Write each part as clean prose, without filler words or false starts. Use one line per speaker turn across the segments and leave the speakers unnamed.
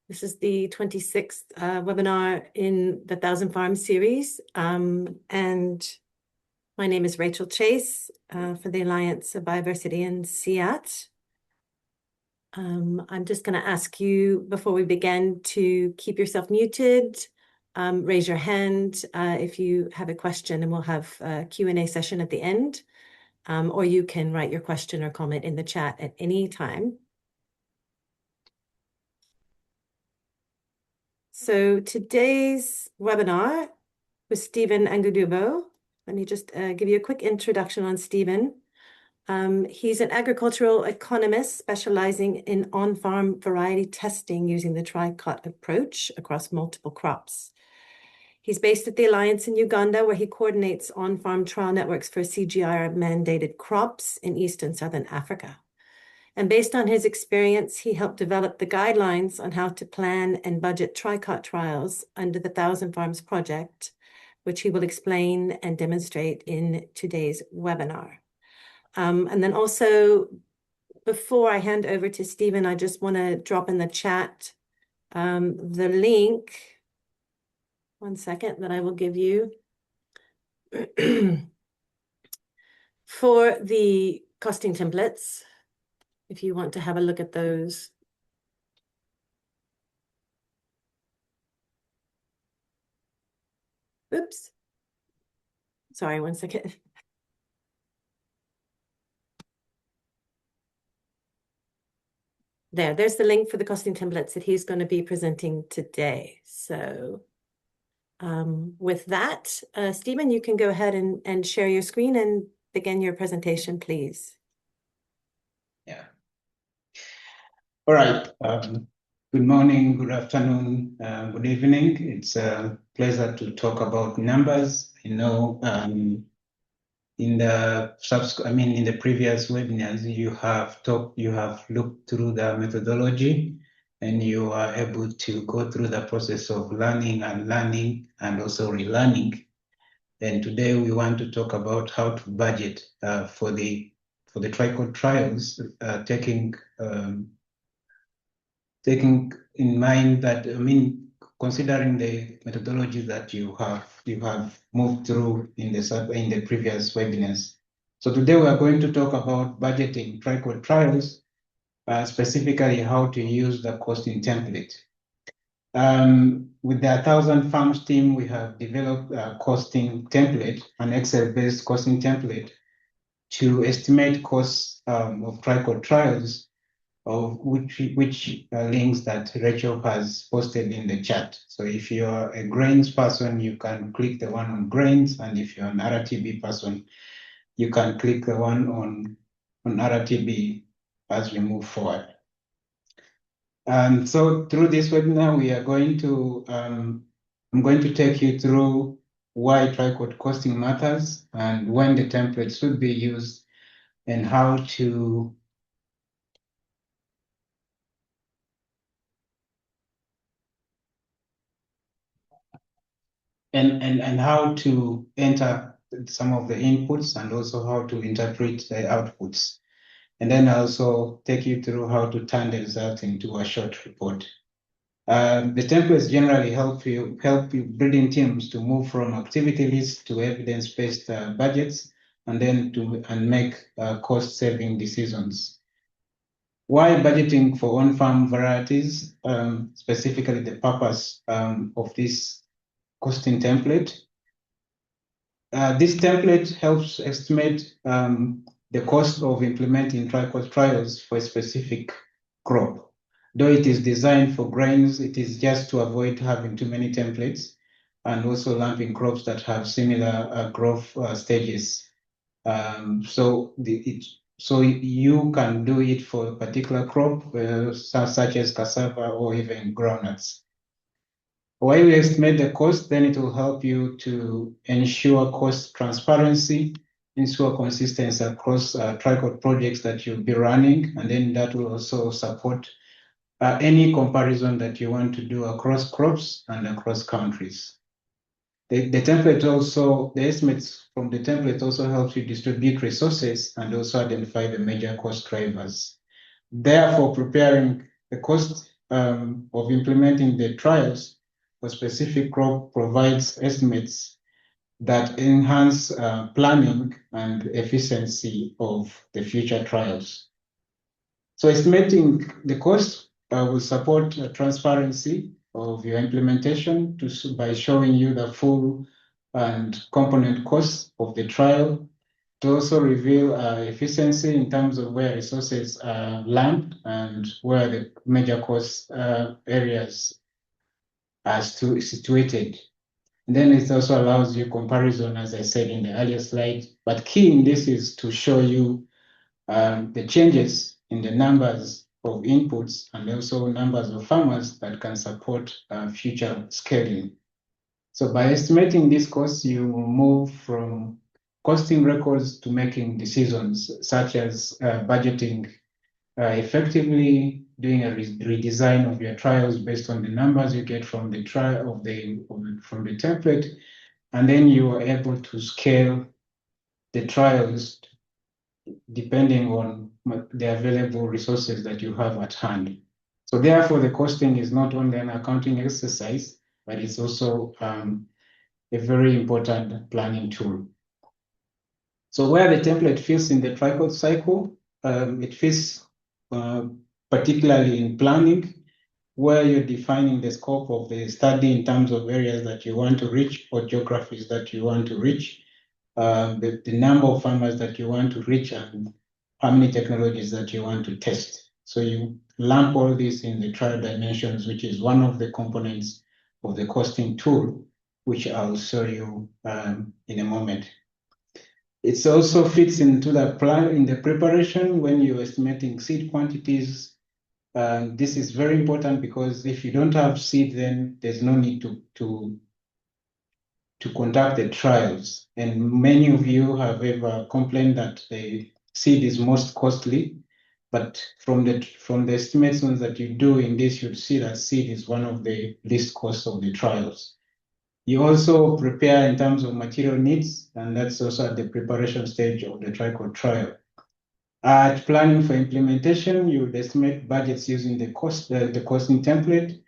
This is the 26th webinar in the 1,000 Farms series. And my name is Rachel Chase for the Alliance of Bioversity and CIAT. I'm just going to ask you before we begin to keep yourself muted, raise your hand if you have a question, and we'll have a Q&A session at the end. Or you can write your question or comment in the chat at any time. So today's webinar with Stephen Angudubo. Let me just give you a quick introduction on Stephen. He's an agricultural economist specializing in on-farm variety testing using the Tricot approach across multiple crops. He's based at the Alliance in Uganda, where he coordinates on-farm trial networks for CGIAR mandated crops in East and Southern Africa. And based on his experience, he helped develop the guidelines on how to plan and budget Tricot trials under the 1,000 Farms project, which he will explain and demonstrate in today's webinar. And then also, before I hand over to Stephen, I just want to drop in the chat the link, one second, that I will give you for the costing templates, if you want to have a look at those. Oops. Sorry, one second. There's the link for the costing templates that he's going to be presenting today. So with that, Stephen, you can go ahead and share your screen and begin your presentation, please.
Yeah. All right. Good morning, good afternoon, good evening. It's a pleasure to talk about numbers. You know, in the previous webinars, you have looked through the methodology, and you are able to go through the process of learning and also relearning. And today we want to talk about how to budget for the Tricot trials, taking in mind that, considering the methodology that you have moved through in the previous webinars. So today we are going to talk about budgeting Tricot trials, specifically how to use the costing template. With the 1,000 Farms team, we have developed a costing template, an Excel-based costing template, to estimate costs of Tricot trials, of which links that Rachel has posted in the chat. So if you're a grains person, you can click the one on grains, and if you're an RTB person, you can click the one on RTB as we move forward. And so through this webinar, we are going to, I'm going to take you through why Tricot costing matters and when the template should be used and how to and how to enter some of the inputs and also how to interpret the outputs. And then I also take you through how to turn the result into a short report. The templates generally help you breeding teams to move from activity lists to evidence-based budgets, and then make cost-saving decisions. Why budgeting for on-farm varieties? Specifically, the purpose of this costing template. This template helps estimate the cost of implementing Tricot trials for a specific crop. Though it is designed for grains, it is just to avoid having too many templates and also lumping crops that have similar growth stages. So you can do it for a particular crop, such as cassava or even groundnuts. While you estimate the cost, then it will help you to ensure cost transparency, ensure consistency across Tricot projects that you'll be running, and then that will also support any comparison that you want to do across crops and across countries. The estimates from the template also helps you distribute resources and also identify the major cost drivers. Therefore, preparing the cost of implementing the trials for specific crop provides estimates that enhance planning and efficiency of the future trials. So estimating the cost will support transparency of your implementation by showing you the full and component costs of the trial, to also reveal efficiency in terms of where resources land and where the major cost areas are situated. And then it also allows you comparison, as I said in the earlier slide. But key in this is to show you the changes in the numbers of inputs and also numbers of farmers that can support future scaling. So by estimating these costs, you move from costing records to making decisions, such as budgeting effectively, doing a redesign of your trials based on the numbers you get from the trial from the template, and then you are able to scale the trials depending on the available resources that you have at hand. So therefore, the costing is not only an accounting exercise, but it's also a very important planning tool. So where the template fits in the Tricot cycle, it fits particularly in planning, where you're defining the scope of the study in terms of areas that you want to reach or geographies that you want to reach, the number of farmers that you want to reach, and how many technologies that you want to test. So you lump all this in the trial dimensions, which is one of the components of the costing tool, which I'll show you in a moment. It also fits into the plan in the preparation when you're estimating seed quantities. This is very important because if you don't have seed, then there's no need to conduct the trials. And many of you have ever complained that the seed is most costly, but from the estimations that you do in this, you'll see that seed is one of the least cost of the trials. You also prepare in terms of material needs, and that's also at the preparation stage of the Tricot trial. At planning for implementation, you will estimate budgets using the costing template.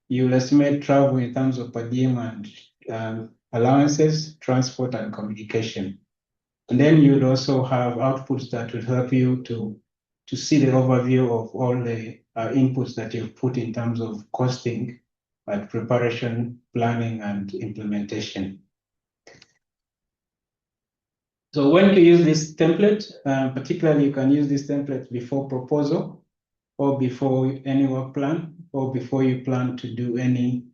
You will estimate travel in terms of per diem and allowances, transport, and communication. And then you would also have outputs that will help you to see the overview of all the inputs that you've put in terms of costing, preparation, planning, and implementation. So when you use this template, particularly you can use this template before proposal or before any work plan or before you plan to do any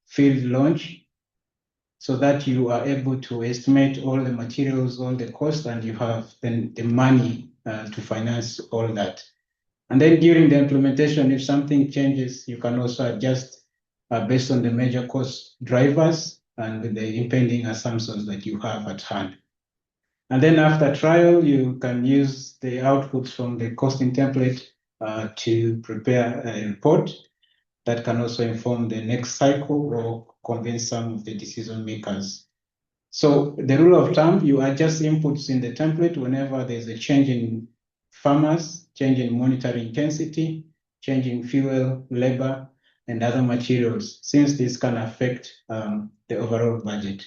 field launch, so that you are able to estimate all the materials, all the costs, and you have then the money to finance all that. And then during the implementation, if something changes, you can also adjust based on the major cost drivers and the impending assumptions that you have at hand. And then after trial, you can use the outputs from the costing template to prepare a report that can also inform the next cycle or convince some of the decision makers. So the rule of thumb, you adjust inputs in the template whenever there's a change in farmers, change in monetary intensity, change in fuel, labor, and other materials, since this can affect the overall budget.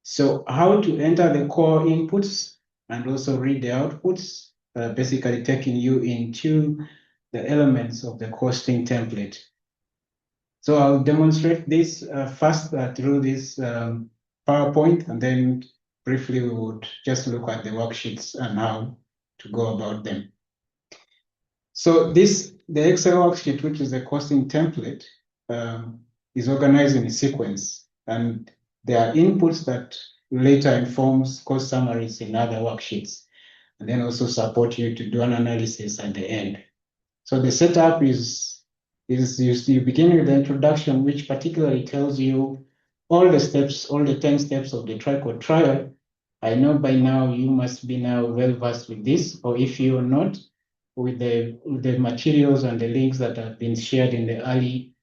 So how to enter the core inputs and also read the outputs, basically taking you into the elements of the costing template. So I'll demonstrate this first through this PowerPoint, and then briefly we would just look at the worksheets and how to go about them. So the Excel worksheet, which is the costing template, is organized in a sequence, and there are inputs that later informs cost summaries in other worksheets, and then also support you to do an analysis at the end. So the setup is you begin with the introduction, which particularly tells you all the steps, all the 10 steps of the Tricot trial. I know by now you must be now well versed with this, or if you're not, with the materials and the links that have been shared in the early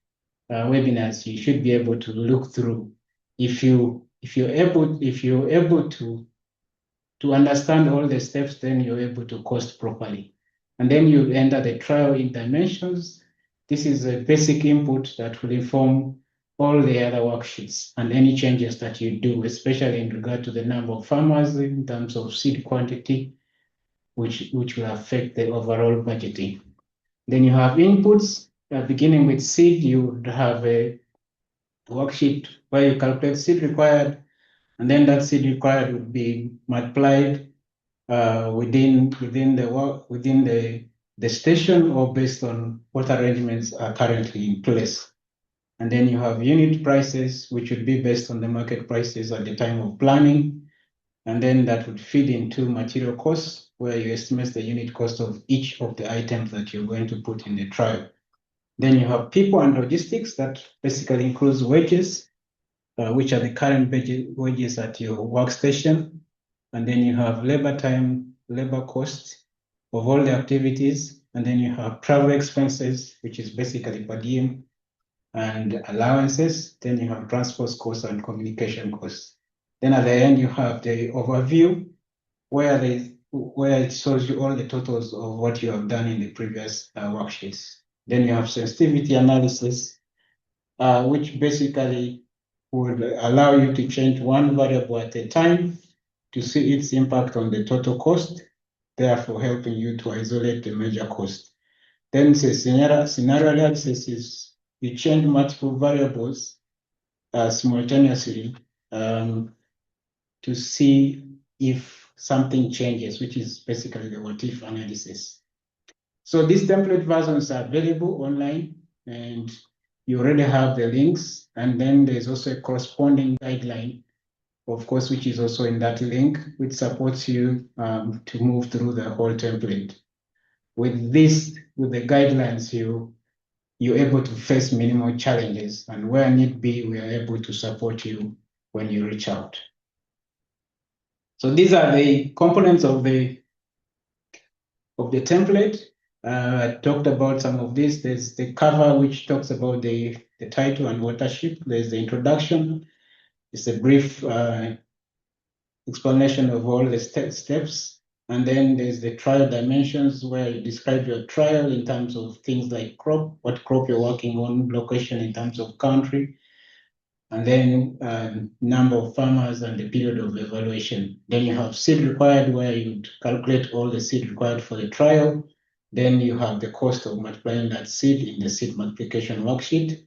webinars, you should be able to look through. If you're able to understand all the steps, then you're able to cost properly. And then you enter the trial in dimensions. This is a basic input that will inform all the other worksheets and any changes that you do, especially in regard to the number of farmers in terms of seed quantity, which will affect the overall budgeting. Then you have inputs. Beginning with seed, you would have a worksheet where you calculate seed required, and then that seed required would be multiplied within the station or based on what arrangements are currently in place. And then you have unit prices, which would be based on the market prices at the time of planning. And then that would feed into material costs, where you estimate the unit cost of each of the items that you're going to put in the trial. Then you have people and logistics, that basically includes wages, which are the current wages at your workstation. And then you have labor time, labor costs of all the activities. And then you have travel expenses, which is basically per diem and allowances. Then you have transport costs and communication costs. Then at the end, you have the overview, where it shows you all the totals of what you have done in the previous worksheets. Then you have sensitivity analysis, which basically would allow you to change one variable at a time to see its impact on the total cost, therefore helping you to isolate the major cost. Then the scenario analysis is you change multiple variables simultaneously to see if something changes, which is basically the what if analysis. So these template versions are available online, and you already have the links. And then there's also a corresponding guideline, of course, which is also in that link, which supports you to move through the whole template. With the guidelines, you're able to face minimal challenges, and where need be, we are able to support you when you reach out. So these are the components of the template. I talked about some of this. There's the cover, which talks about the title and authorship. There's the introduction. It's a brief explanation of all the steps. And then there's the trial dimensions, where you describe your trial in terms of things like crop, what crop you're working on, location in terms of country, and then number of farmers and the period of evaluation. Then you have seed required, where you calculate all the seed required for the trial. Then you have the cost of multiplying that seed in the seed multiplication worksheet.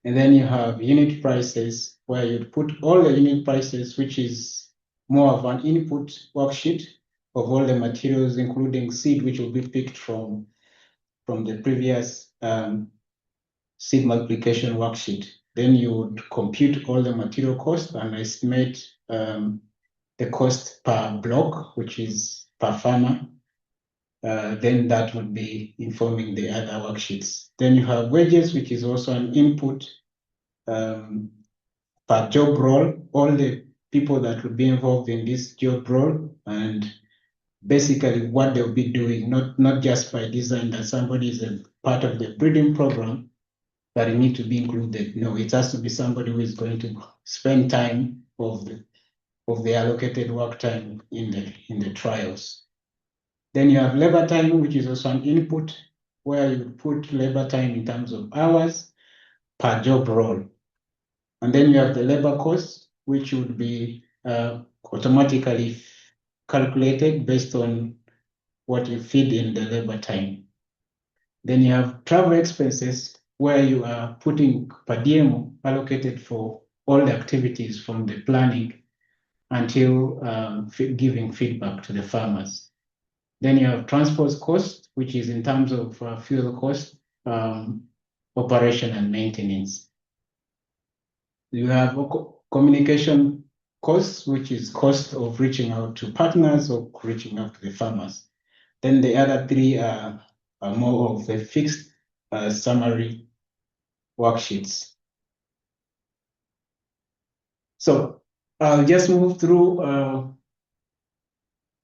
And then you have unit prices, where you put all the unit prices, which is more of an input worksheet of all the materials, including seed, which will be picked from the previous seed multiplication worksheet. Then you would compute all the material costs and estimate the cost per block, which is per farmer. Then that would be informing the other worksheets. Then you have wages, which is also an input per job role, all the people that would be involved in this job role, and basically what they'll be doing, not just by design that somebody is a part of the breeding program, but it needs to be included. No, it has to be somebody who is going to spend time of the allocated work time in the trials. Then you have labor time, which is also an input, where you put labor time in terms of hours per job role. And then you have the labor cost, which would be automatically calculated based on what you feed in the labor time. Then you have travel expenses, where you are putting per diem allocated for all the activities from the planning until giving feedback to the farmers. Then you have transport cost, which is in terms of fuel cost, operation and maintenance. You have communication costs, which is cost of reaching out to partners or reaching out to the farmers. Then the other three are more of the fixed summary worksheets. So I'll just move through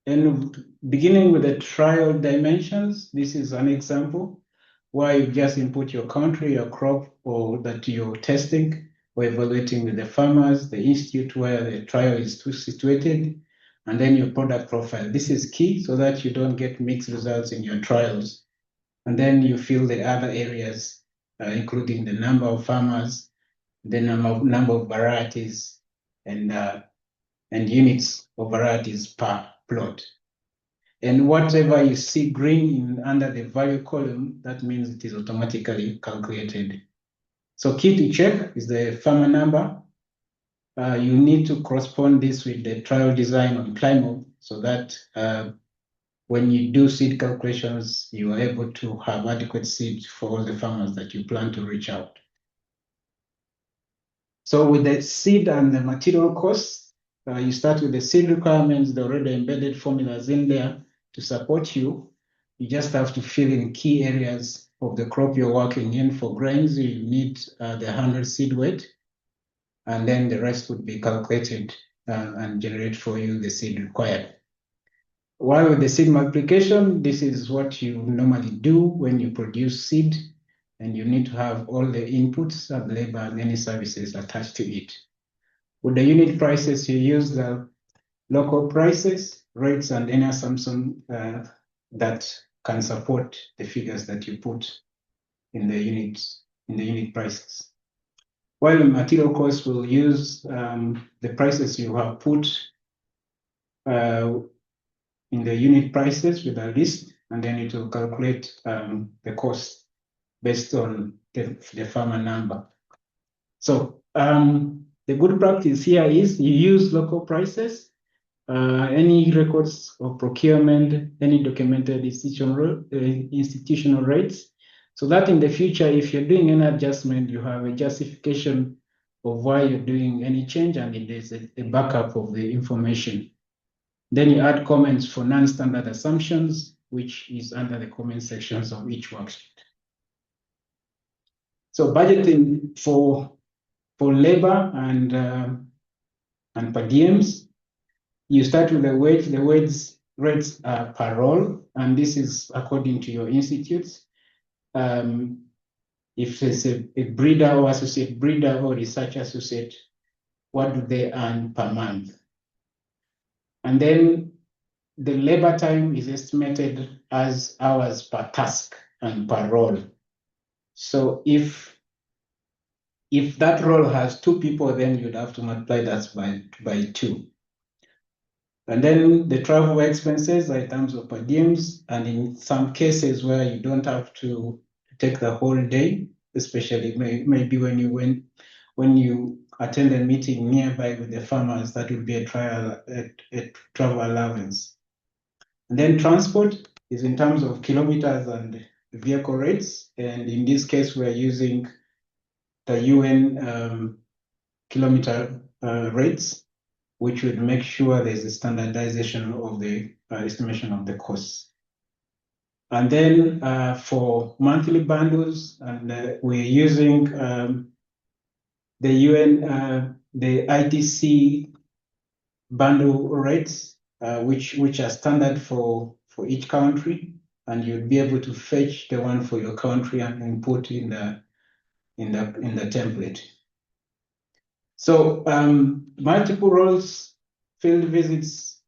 and beginning with the trial dimensions. This is an example where you just input your country, your crop, or that you're testing or evaluating with the farmers, the institute where the trial is situated, and then your product profile. This is key so that you don't get mixed results in your trials. And then you fill the other areas, including the number of farmers, the number of varieties, and units of varieties per plot. And whatever you see green under the value column, that means it is automatically calculated. So key to check is the farmer number. You need to correspond this with the trial design on Climo so that when you do seed calculations, you are able to have adequate seed for all the farmers that you plan to reach out. So with the seed and the material costs, you start with the seed requirements, the already embedded formulas in there to support you. You just have to fill in key areas of the crop you're working in. For grains, you need the 100 seed weight, and then the rest would be calculated and generate for you the seed required. While with the seed multiplication, this is what you normally do when you produce seed, and you need to have all the inputs of labor and any services attached to it. With the unit prices, you use the local prices, rates, and any assumption that can support the figures that you put in the unit prices. While the material costs will use the prices you have put in the unit prices with a list, and then it will calculate the cost based on the farmer number. So the good practice here is you use local prices, any records of procurement, any documented institutional rates, so that in the future, if you're doing any adjustment, you have a justification of why you're doing any change, and there's a backup of the information. Then you add comments for non-standard assumptions, which is under the comment sections of each worksheet. So budgeting for labor and per diems, you start with the weight. The rates are per roll, and this is according to your institutes. If it's a breeder or associate breeder or research associate, what do they earn per month? And then the labor time is estimated as hours per task and per role. So if that role has 2 people, then you'd have to multiply that by 2. And then the travel expenses are in terms of per diems, and in some cases where you don't have to take the whole day, especially maybe when you attend a meeting nearby with the farmers, that would be a travel allowance. And then transport is in terms of kilometers and vehicle rates, and in this case we're using the UN kilometer rates, which would make sure there's a standardization of the estimation of the costs. And then for monthly bundles, and we're using the UN, the ITC bundle rates, which are standard for each country, and you'll be able to fetch the one for your country and input in the template. So multiple roles, field visits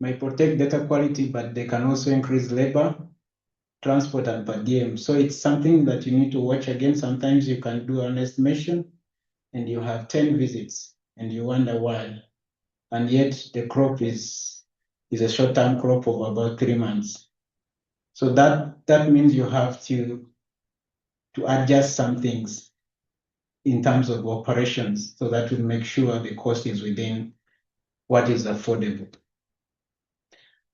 may protect data quality, but they can also increase labor, transport, and per diem. So it's something that you need to watch again. Sometimes you can do an estimation and you have 10 visits and you wonder why. And yet the crop is a short-term crop of about 3 months. So that means you have to adjust some things in terms of operations, so that will make sure the cost is within what is affordable.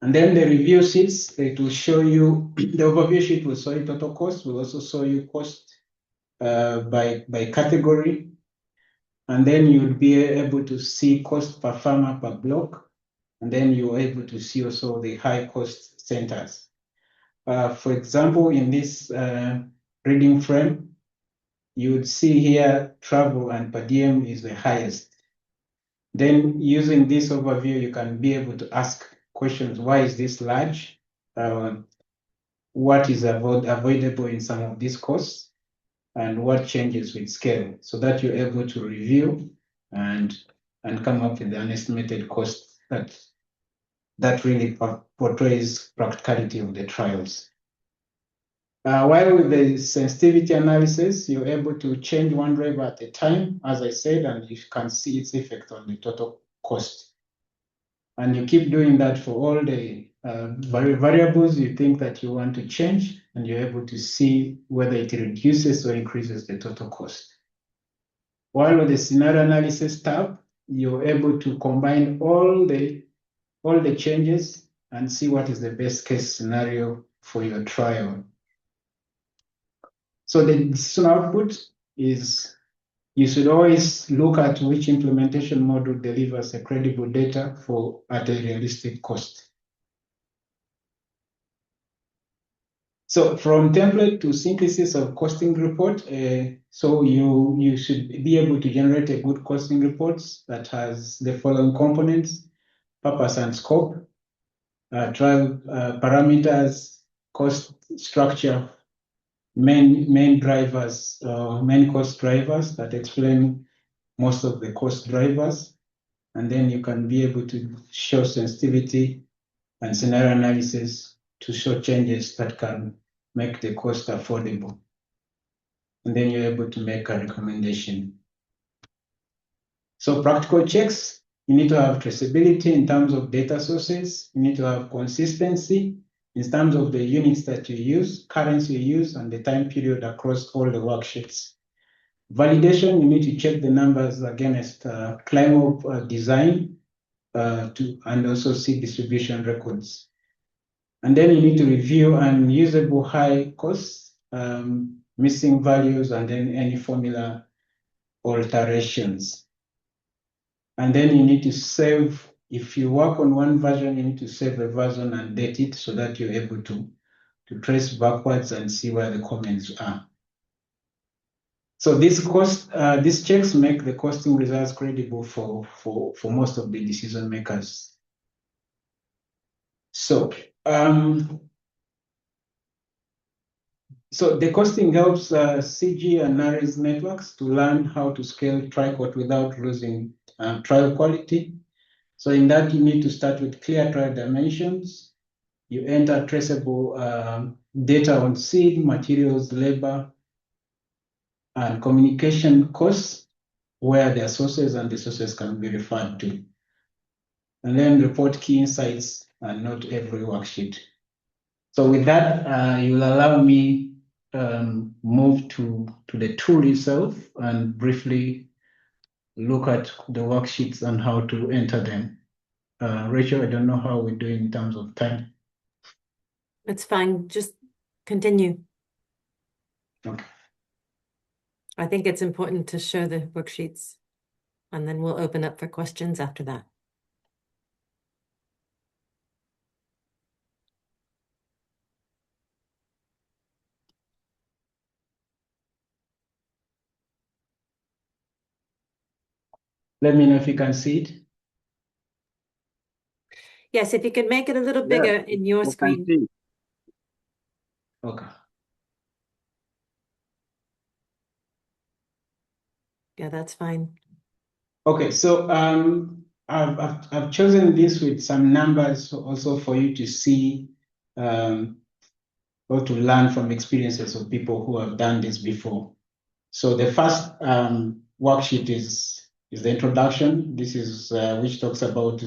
And then the review sheets, it will show you, the overview sheet will show you total cost, will also show you cost by category. And then you'll be able to see cost per farmer per block. And then you're able to see also the high cost centers. For example, in this reading frame, you would see here travel and per diem is the highest. Then using this overview, you can be able to ask questions. Why is this large? What is avoidable in some of these costs? And what changes with scale? So that you're able to review and come up with an estimated cost that that really portrays practicality of the trials. While with the sensitivity analysis, you're able to change one driver at a time, as I said, and you can see its effect on the total cost. And you keep doing that for all the variables you think that you want to change, and you're able to see whether it reduces or increases the total cost. While with the scenario analysis tab, you're able to combine all the changes and see what is the best case scenario for your trial. So the decision output is, you should always look at which implementation model delivers a credible data at a realistic cost. So from template to synthesis of costing report, so you should be able to generate a good costing report that has the following components: purpose and scope, trial parameters, cost structure, main drivers, main cost drivers that explain most of the cost drivers. And then you can be able to show sensitivity and scenario analysis to show changes that can make the cost affordable. And then you're able to make a recommendation. So practical checks, you need to have traceability in terms of data sources. You need to have consistency in terms of the units that you use, currency you use, and the time period across all the worksheets. Validation, you need to check the numbers against claim of design and also see distribution records. And then you need to review unusable high costs, missing values, and then any formula alterations. And then you need to save, if you work on one version, you need to save a version and date it so that you're able to trace backwards and see where the comments are. So these checks make the costing results credible for most of the decision makers. So the costing helps CG and NARES networks to learn how to scale Tricot without losing trial quality. So in that, you need to start with clear trial dimensions. You enter traceable data on seed, materials, labor, and communication costs, where their sources and the sources can be referred to. And then report key insights and not every worksheet. So with that, you'll allow me move to the tool itself and briefly look at the worksheets and how to enter them. Rachel, I don't know how we're doing in terms of time.
It's fine. Just continue.
Okay.
I think it's important to show the worksheets, and then we'll open up for questions after that.
Let me know if you can see it.
Yes, if you could make it a little bigger in your screen.
Okay.
Yeah, that's fine.
Okay, so I've chosen this with some numbers also for you to see or to learn from experiences of people who have done this before. So the first worksheet is the introduction. This is which talks about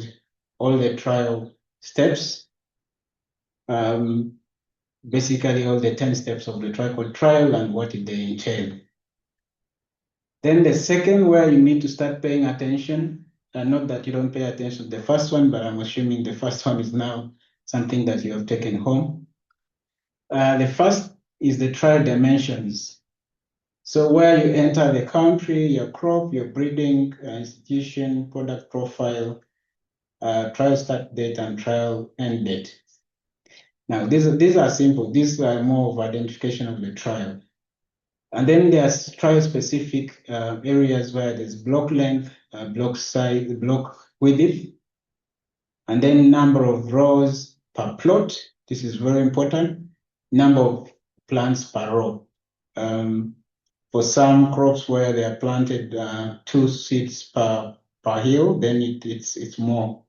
all the trial steps. Basically all the 10 steps of the Tricot trial and what they entail. Then the second, where you need to start paying attention, and not that you don't pay attention to the first one, but I'm assuming the first one is now something that you have taken home. The first is the trial dimensions. So where you enter the country, your crop, your breeding, institution, product profile, trial start date, and trial end date. Now, these are simple. These are more of identification of the trial. And then there's trial-specific areas where there's block length, block size, block width, and then number of rows per plot. This is very important. Number of plants per row. For some crops where they are planted 2 seeds per hill, then it's more.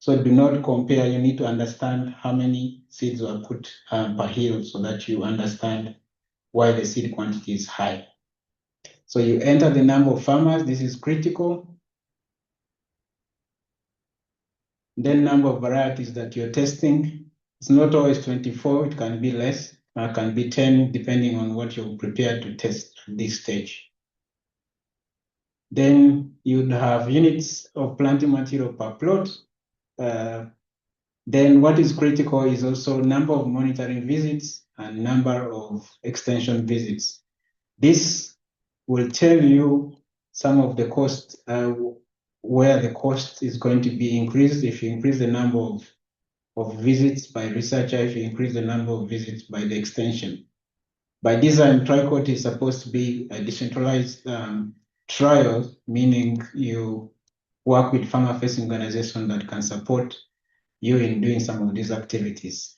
So do not compare. You need to understand how many seeds were put per hill so that you understand why the seed quantity is high. So you enter the number of farmers. This is critical. Then number of varieties that you're testing. It's not always 24. It can be less. It can be 10, depending on what you're prepared to test at this stage. Then you'd have units of planting material per plot. Then what is critical is also number of monitoring visits and number of extension visits. This will tell you some of the cost, where the cost is going to be increased if you increase the number of visits by researcher, if you increase the number of visits by the extension. By design, Tricot is supposed to be a decentralized trial, meaning you work with farmer-facing organizations that can support you in doing some of these activities.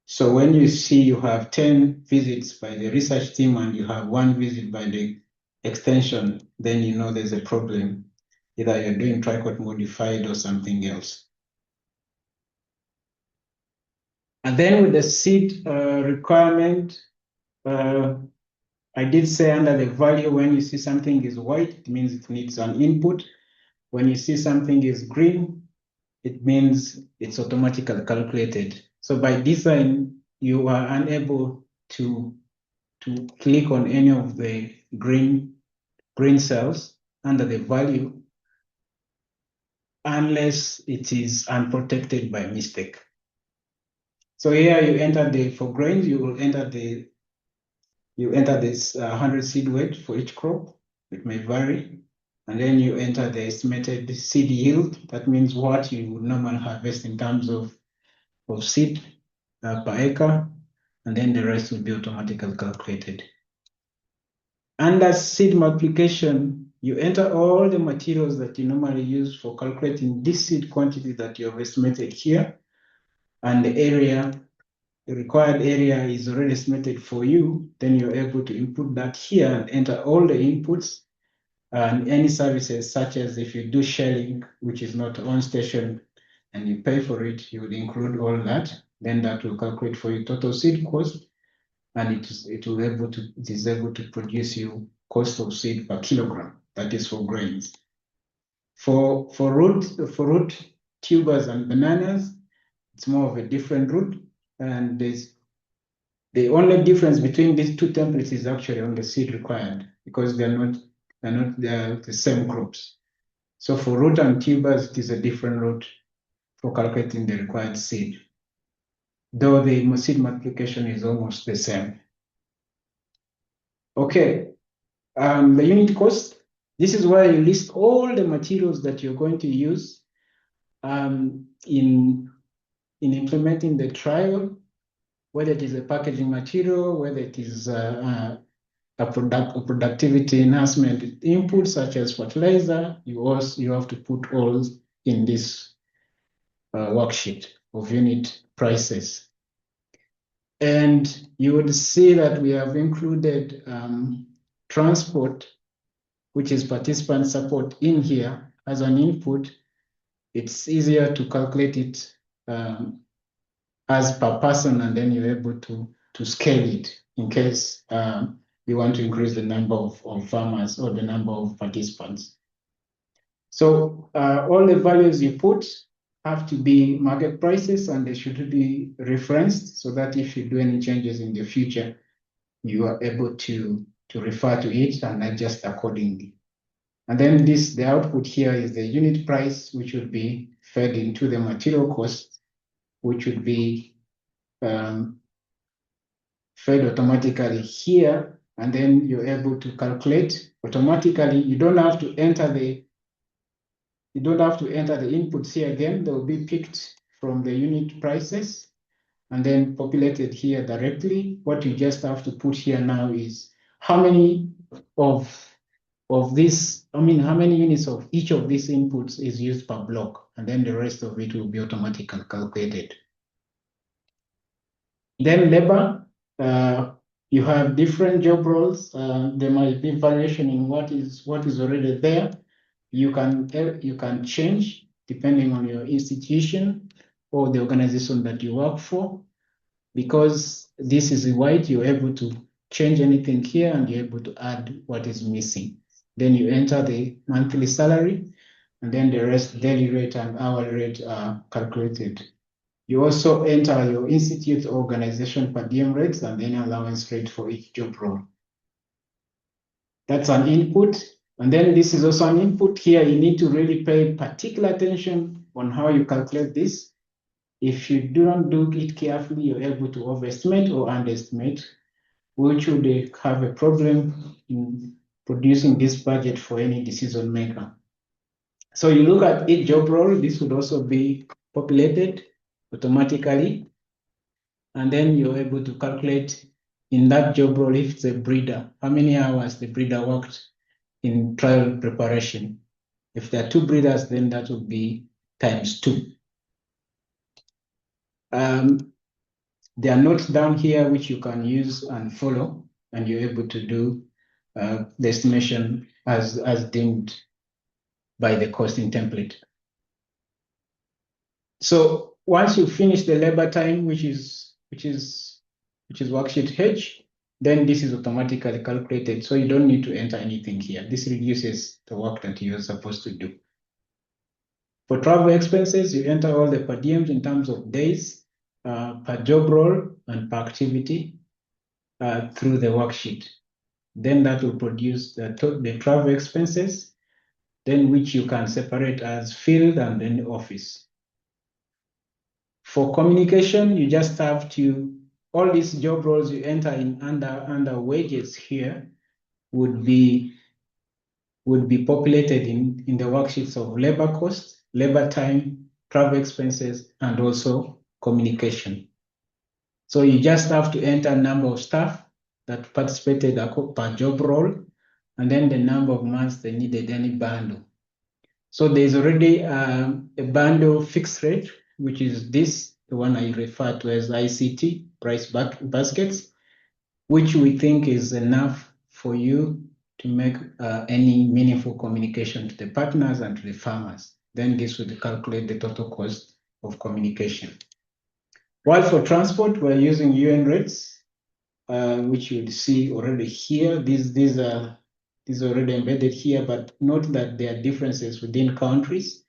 So when you see you have 10 visits by the research team and you have 1 visit by the extension, then you know there's a problem. Either you're doing Tricot modified or something else. And then with the seed requirement, I did say under the value, when you see something is white, it means it needs an input. When you see something is green, it means it's automatically calculated. So by design, you are unable to click on any of the green cells under the value unless it is unprotected by mistake. So here you enter for grains, you will enter this 100 seed weight for each crop. It may vary. And then you enter the estimated seed yield. That means what you would normally harvest in terms of seed per acre. And then the rest will be automatically calculated. Under seed multiplication, you enter all the materials that you normally use for calculating this seed quantity that you have estimated here. And the area, the required area is already estimated for you. Then you're able to input that here and enter all the inputs and any services, such as if you do shelling, which is not on station, and you pay for it, you would include all that. Then that will calculate for you total seed cost, and it is able to produce you cost of seed per kilogram. That is for grains. For root tubers and bananas, it's more of a different route, and the only difference between these two templates is actually on the seed required, because they're not the same crops. So for root and tubers, it is a different route for calculating the required seed, though the seed multiplication is almost the same. Okay, the unit cost. This is where you list all the materials that you're going to use in implementing the trial, whether it is a packaging material, whether it is a productivity enhancement input such as fertilizer. You have to put all in this worksheet of unit prices. And you would see that we have included transport, which is participant support, in here as an input. It's easier to calculate it as per person, and then you're able to scale it in case you want to increase the number of farmers or the number of participants. So all the values you put have to be market prices, and they should be referenced so that if you do any changes in the future, you are able to refer to it and adjust accordingly. And then the output here is the unit price, which would be fed into the material cost, which would be fed automatically here, and then you're able to calculate automatically. You don't have to enter the inputs here again. They will be picked from the unit prices and then populated here directly. What you just have to put here now is how many of this, how many units of each of these inputs is used per block, and then the rest of it will be automatically calculated. Then labor, you have different job roles. There might be variation in what is already there. You can change depending on your institution or the organization that you work for. Because this is white, you're able to change anything here and you're able to add what is missing. Then you enter the monthly salary, and then the rest, daily rate and hourly rate, are calculated. You also enter your institute organization per diem rates and then allowance rate for each job role. That's an input. And then this is also an input. Here you need to really pay particular attention on how you calculate this. If you don't do it carefully, you're able to overestimate or underestimate, which would have a problem in producing this budget for any decision maker. So you look at each job role, this would also be populated automatically. And then you're able to calculate in that job role, if it's a breeder, how many hours the breeder worked in trial preparation. If there are 2 breeders, then that would be times 2. There are notes down here which you can use and follow, and you're able to do the estimation as deemed by the costing template. So once you finish the labor time, which is worksheet H, then this is automatically calculated. So you don't need to enter anything here. This reduces the work that you're supposed to do. For travel expenses, you enter all the per diems in terms of days, per job role, and per activity through the worksheet. Then that will produce the travel expenses, then which you can separate as field and then office. For communication, you just have to, all these job roles you enter in under wages here would be populated in the worksheets of labor cost, labor time, travel expenses, and also communication. So you just have to enter number of staff that participated per job role, and then the number of months they needed any bundle. So there's already a bundle fixed rate, which is this, the one I refer to as ICT, price baskets, which we think is enough for you to make any meaningful communication to the partners and to the farmers. Then this would calculate the total cost of communication. While for transport, we're using UN rates, which you'd see already here. These are already embedded here, but note that there are differences within countries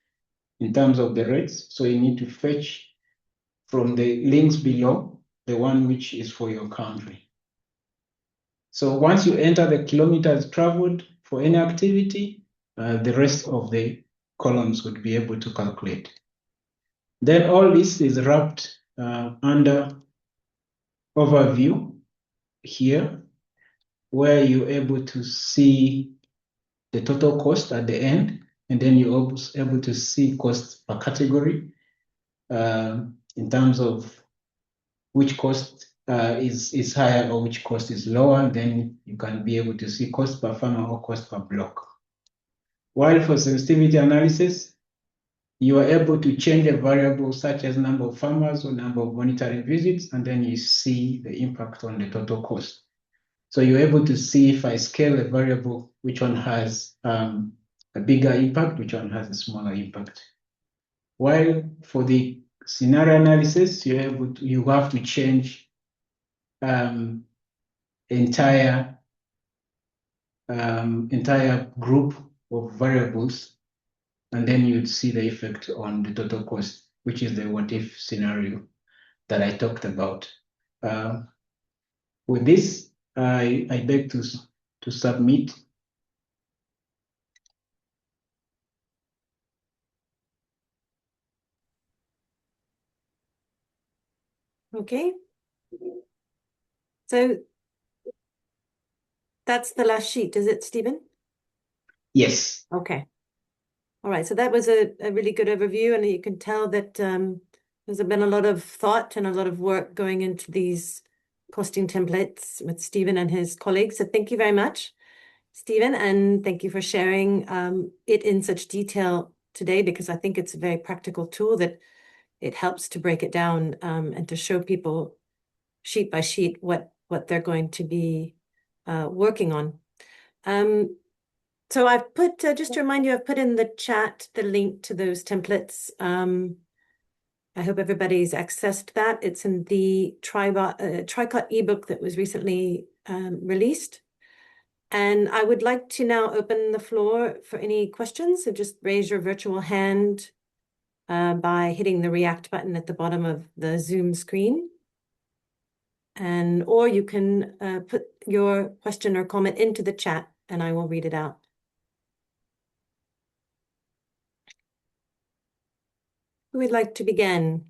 in terms of the rates. So you need to fetch from the links below the one which is for your country. So once you enter the kilometers traveled for any activity, the rest of the columns would be able to calculate. Then all this is wrapped under overview here, where you're able to see the total cost at the end, and then you're also able to see cost per category in terms of which cost is higher or which cost is lower. Then you can be able to see cost per farmer or cost per block. While for sensitivity analysis, you are able to change a variable such as number of farmers or number of monitoring visits, and then you see the impact on the total cost. So you're able to see if I scale a variable, which one has a bigger impact, which one has a smaller impact. While for the scenario analysis, you have to change entire group of variables, and then you'd see the effect on the total cost, which is the what if scenario that I talked about. With this, I beg to submit.
Okay. So that's the last sheet, is it, Stephen?
Yes.
Okay. All right. So that was a really good overview, and you can tell that there's been a lot of thought and a lot of work going into these costing templates with Stephen and his colleagues. So thank you very much, Stephen, and thank you for sharing it in such detail today, because I think it's a very practical tool that it helps to break it down and to show people sheet by sheet what they're going to be working on. So I've put, just to remind you, I've put in the chat the link to those templates. I hope everybody's accessed that. It's in the Tricot ebook that was recently released. And I would like to now open the floor for any questions. So just raise your virtual hand by hitting the react button at the bottom of the Zoom screen. Or you can put your question or comment into the chat and I will read it out. Who would like to begin?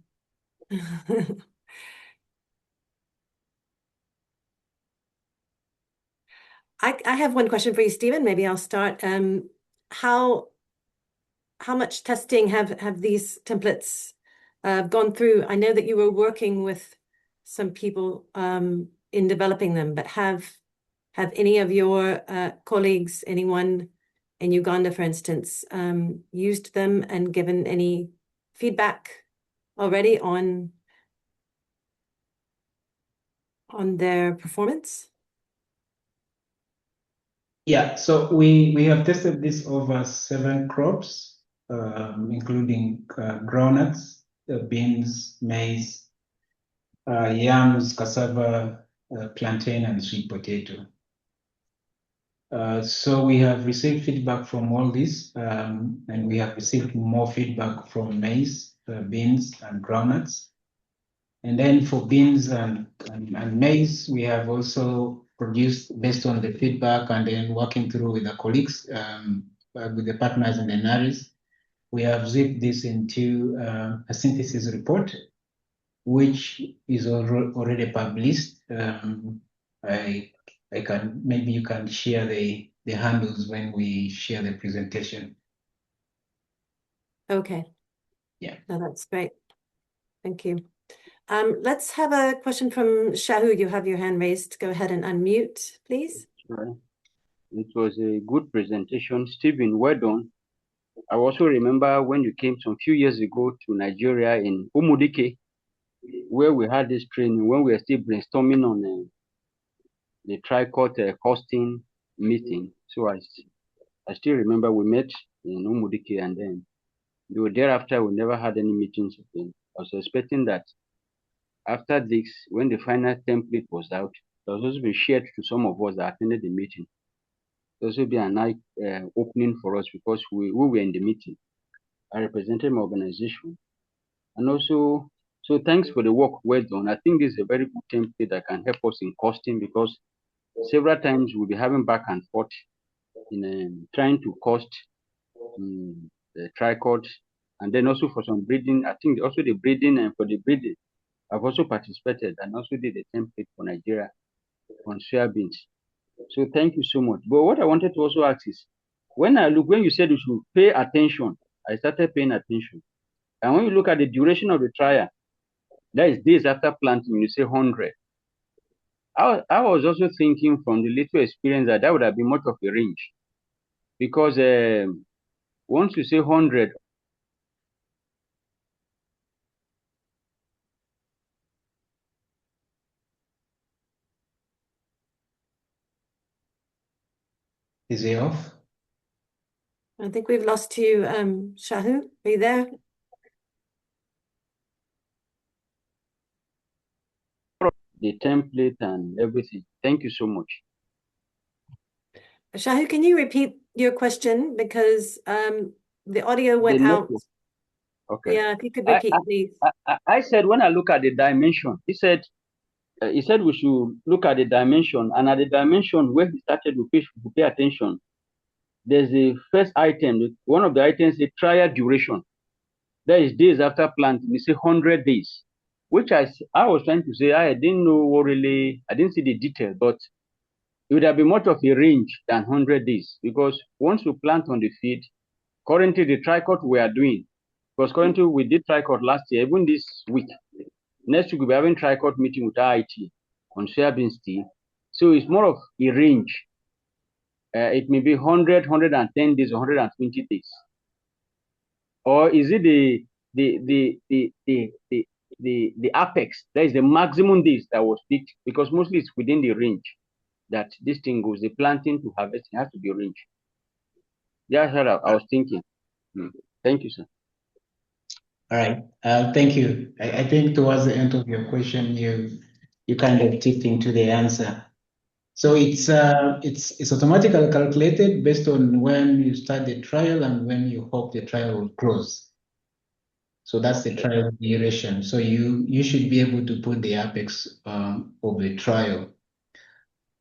I have one question for you, Stephen. Maybe I'll start. How much testing have these templates gone through? I know that you were working with some people in developing them, but have any of your colleagues, anyone in Uganda, for instance, used them and given any feedback already on their performance?
Yeah, so we have tested this over 7 crops, including groundnuts, beans, maize, yams, cassava, plantain, and sweet potato. So we have received feedback from all these, and we have received more feedback from maize, beans, and groundnuts. And then for beans and maize, we have also produced based on the feedback and then working through with the colleagues, with the partners in the NARES. We have zipped this into a synthesis report, which is already published. I can, maybe you can share the handles when we share the presentation.
Okay.
Yeah.
No, that's great. Thank you. Let's have a question from Shahu. You have your hand raised. Go ahead and unmute, please.
Sure. It was a good presentation. Stephen, well done. I also remember when you came some few years ago to Nigeria in Umudike, where we had this training when we were still brainstorming on the Tricot costing meeting. So I still remember we met in Umudike, and then thereafter we never had any meetings again. I was expecting that after this, when the final template was out, it was also been shared to some of us that attended the meeting. It also be a nice opening for us because we were in the meeting. I represented my organization. And also, so thanks for the work well done. I think this is a very good template that can help us in costing because several times we'll be having back and forth in trying to cost the trichord. And then also for some breeding, I think also the breeding and for the breeding, I've also participated and also did a template for Nigeria on soybeans. So thank you so much. But what I wanted to also ask is, when you said you should pay attention, I started paying attention. And when you look at the duration of the trial, that is days after planting, you say 100. I was also thinking from the little experience that would have been much of a range. Because once you say 100,
Is he off?
I think we've lost you, Shahu. Are you there?
the template and everything. Thank you so much.
Shahu, can you repeat your question because the audio went out?
Okay.
Yeah, if you could repeat, please.
I said when I look at the dimension, he said we should look at the dimension, and at the dimension where he started to pay attention. There's the first item. One of the items is trial duration. That is days after planting. We say 100 days, which I was trying to say I didn't know what really. I didn't see the detail, but it would have been much of a range than 100 days because once you plant on the field, currently the tricot we are doing, because currently we did tricot last year, even this week. Next week we'll be having tricot meeting with IIT on soybean steel. So it's more of a range. It may be 100, 110 days, 120 days. Or is it the apex? That is the maximum days that was picked because mostly it's within the range that this thing goes. The planting to harvesting has to be a range. Yeah, sir, I was thinking. Thank you, sir.
All right. Thank you. I think towards the end of your question, you kind of tipped into the answer. So it's automatically calculated based on when you start the trial and when you hope the trial will close. So that's the trial duration. So you should be able to put the apex of the trial.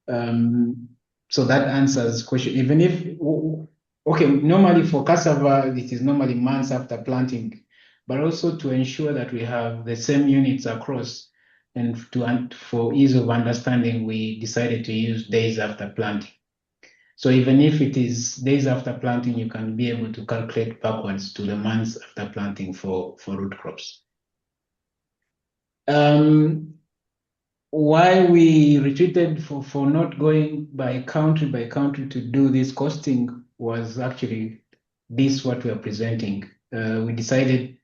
So that answers the question. Even if okay, normally for cassava, it is normally months after planting, but also to ensure that we have the same units across, and for ease of understanding, we decided to use days after planting. So even if it is days after planting, you can be able to calculate backwards to the months after planting for root crops. Why we retreated for not going by country to do this costing was actually this what we are presenting. We decided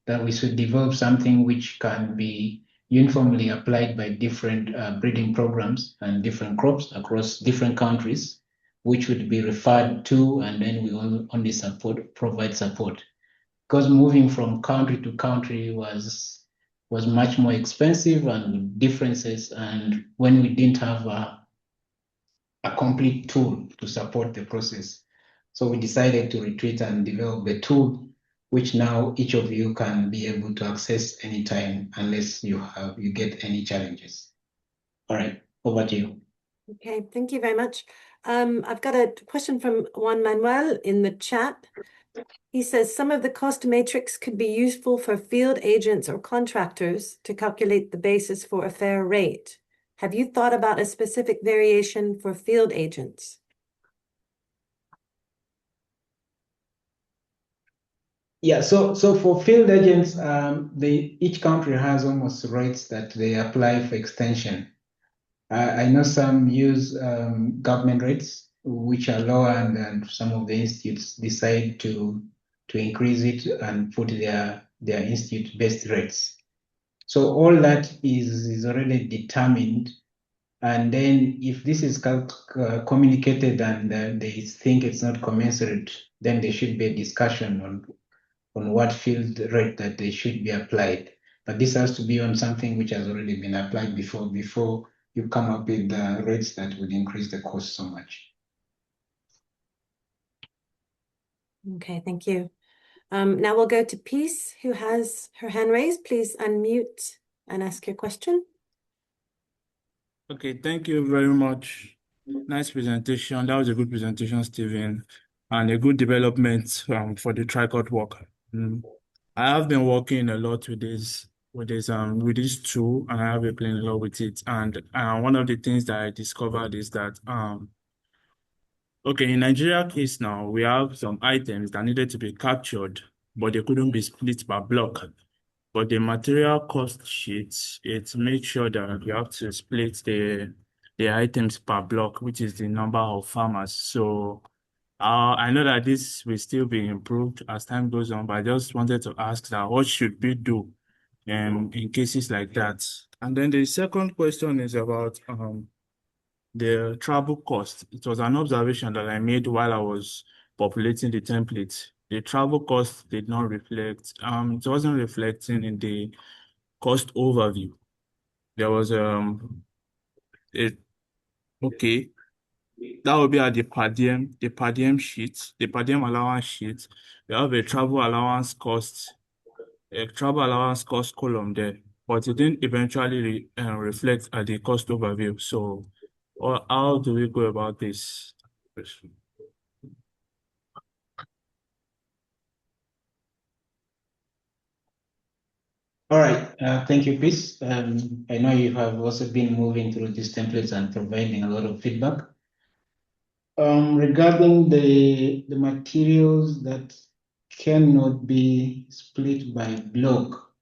that we should develop something which can be uniformly applied by different breeding programs and different crops across different countries, which would be referred to, and then we only provide support. Because moving from country to country was much more expensive and with differences, and when we didn't have a complete tool to support the process. So we decided to retreat and develop the tool, which now each of you can be able to access anytime unless you get any challenges. All right, over to you.
Okay, thank you very much. I've got a question from Juan Manuel in the chat. He says some of the cost matrix could be useful for field agents or contractors to calculate the basis for a fair rate. Have you thought about a specific variation for field agents?
Yeah, so for field agents, each country has almost rates that they apply for extension. I know some use government rates, which are lower, and then some of the institutes decide to increase it and put their institute-based rates. So all that is already determined, and then if this is communicated and they think it's not commensurate, then there should be a discussion on what field rate that they should be applied. But this has to be on something which has already been applied before you come up with the rates that would increase the cost so much.
Okay, thank you. Now we'll go to Peace, who has her hand raised. Please unmute and ask your question.
Okay, thank you very much. Nice presentation. That was a good presentation, Stephen, and a good development for the Tricot work. I have been working a lot with this tool, and I have been playing a lot with it. And one of the things that I discovered is that okay, in Nigeria case now, we have some items that needed to be captured, but they couldn't be split per block. But the material cost sheet, it makes sure that you have to split the items per block, which is the number of farmers. So I know that this will still be improved as time goes on, but I just wanted to ask that what should we do in cases like that? And then the second question is about the travel cost. It was an observation that I made while I was populating the template. The travel cost did not reflect, it wasn't reflecting in the cost overview. There was okay, that would be at the per diem sheet, the per diem allowance sheet. We have a travel allowance cost column there, but it didn't eventually reflect at the cost overview. So, how do we go about this?
All right, thank you, Chris. I know you have also been moving through these templates and providing a lot of feedback. Regarding the materials that cannot be split by block,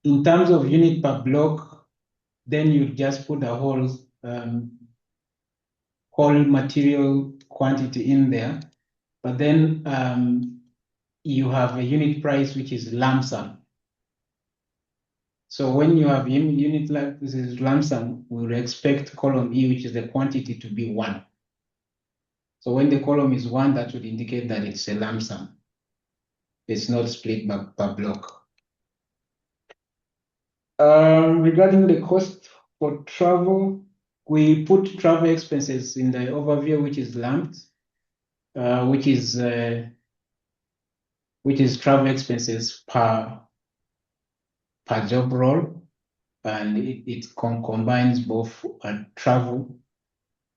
in terms of unit per block, then you just put a whole material quantity in there, but then you have a unit price which is lump sum. So when you have unit like this is lump sum, we will expect column E, which is the quantity, to be 1. So when the column is 1, that would indicate that it's a lump sum. It's not split per block. Regarding the cost for travel, we put travel expenses in the overview, which is lumped, which is travel expenses per job role, and it combines both travel.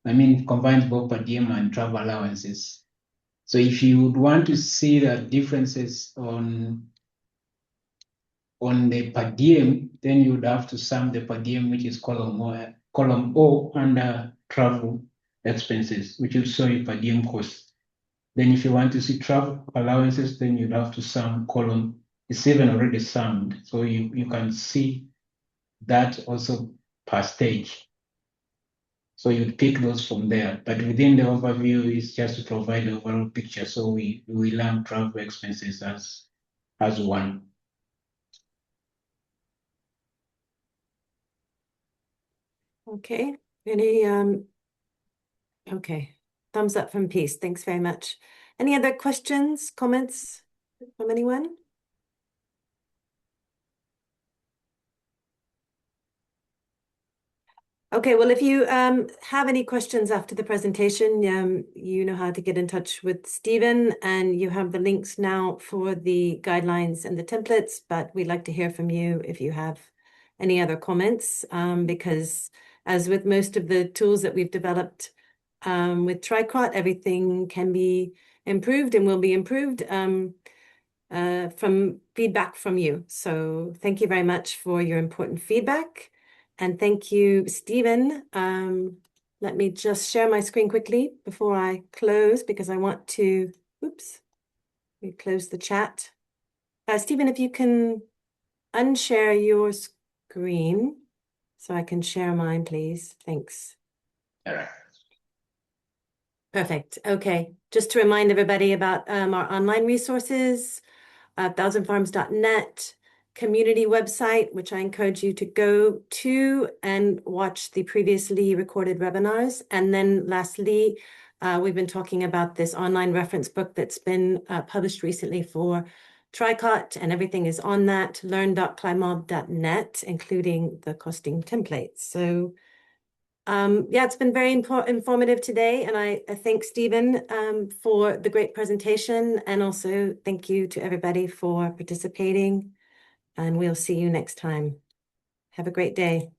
Combines both per diem and travel allowances. So if you would want to see the differences on the per diem, then you would have to sum the per diem, which is column O under travel expenses, which will show you per diem cost. Then if you want to see travel allowances, then you'd have to sum column. It's even already summed, so you can see that also per stage. So you'd pick those from there, but within the overview is just to provide the overall picture. So we lump travel expenses as one.
Okay. Okay. Thumbs up from Peace. Thanks very much. Any other questions, comments from anyone? Okay, well, if you have any questions after the presentation, you know how to get in touch with Stephen, and you have the links now for the guidelines and the templates, but we'd like to hear from you if you have any other comments, because as with most of the tools that we've developed with Tricot, everything can be improved and will be improved from feedback from you. So thank you very much for your important feedback. And thank you, Stephen. Let me just share my screen quickly before I close, because I want to, oops, we close the chat. Stephen, if you can unshare your screen so I can share mine, please. Thanks.
All right.
Perfect. Okay. Just to remind everybody about our online resources, thousandfarms.net, community website, which I encourage you to go to and watch the previously recorded webinars. And then lastly, we've been talking about this online reference book that's been published recently for Tricot, and everything is on that, learn.climob.net, including the costing templates. So yeah, it's been very informative today, and I thank Stephen for the great presentation, and also thank you to everybody for participating, and we'll see you next time. Have a great day.